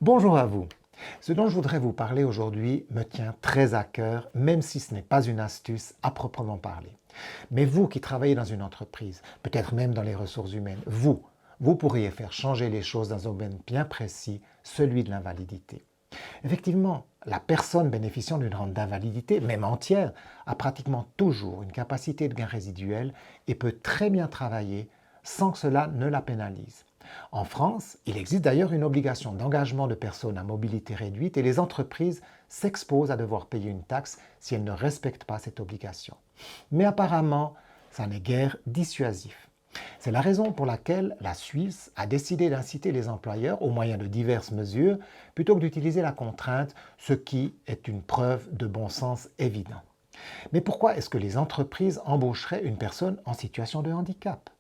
Bonjour à vous. Ce dont je voudrais vous parler aujourd'hui me tient très à cœur, même si ce n'est pas une astuce à proprement parler. Mais vous qui travaillez dans une entreprise, peut-être même dans les ressources humaines, vous pourriez faire changer les choses dans un domaine bien précis, celui de l'invalidité. Effectivement, la personne bénéficiant d'une rente d'invalidité, même entière, a pratiquement toujours une capacité de gain résiduel et peut très bien travailler sans que cela ne la pénalise. En France, il existe d'ailleurs une obligation d'engagement de personnes à mobilité réduite et les entreprises s'exposent à devoir payer une taxe si elles ne respectent pas cette obligation. Mais apparemment, ça n'est guère dissuasif. C'est la raison pour laquelle la Suisse a décidé d'inciter les employeurs au moyen de diverses mesures plutôt que d'utiliser la contrainte, ce qui est une preuve de bon sens évident. Mais pourquoi est-ce que les entreprises embaucheraient une personne en situation de handicap?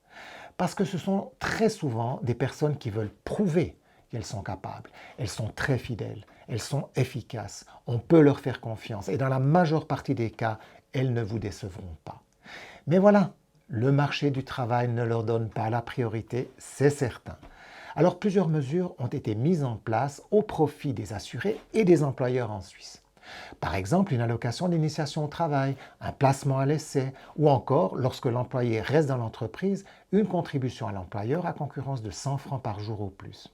Parce que ce sont très souvent des personnes qui veulent prouver qu'elles sont capables. Elles sont très fidèles, elles sont efficaces, on peut leur faire confiance et dans la majeure partie des cas, elles ne vous décevront pas. Mais voilà, le marché du travail ne leur donne pas la priorité, c'est certain. Alors plusieurs mesures ont été mises en place au profit des assurés et des employeurs en Suisse. Par exemple, une allocation d'initiation au travail, un placement à l'essai ou encore, lorsque l'employé reste dans l'entreprise, une contribution à l'employeur à concurrence de 100 francs par jour ou plus.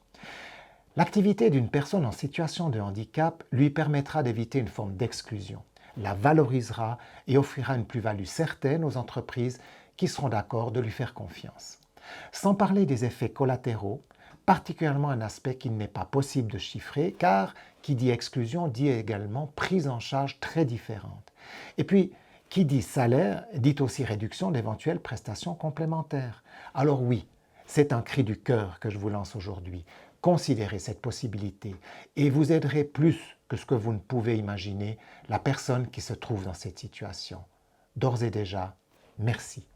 L'activité d'une personne en situation de handicap lui permettra d'éviter une forme d'exclusion, la valorisera et offrira une plus-value certaine aux entreprises qui seront d'accord de lui faire confiance. Sans parler des effets collatéraux, particulièrement un aspect qu'il n'est pas possible de chiffrer, car qui dit exclusion dit également prise en charge très différente. Et puis, qui dit salaire dit aussi réduction d'éventuelles prestations complémentaires. Alors oui, c'est un cri du cœur que je vous lance aujourd'hui. Considérez cette possibilité et vous aiderez plus que ce que vous ne pouvez imaginer la personne qui se trouve dans cette situation. D'ores et déjà, merci.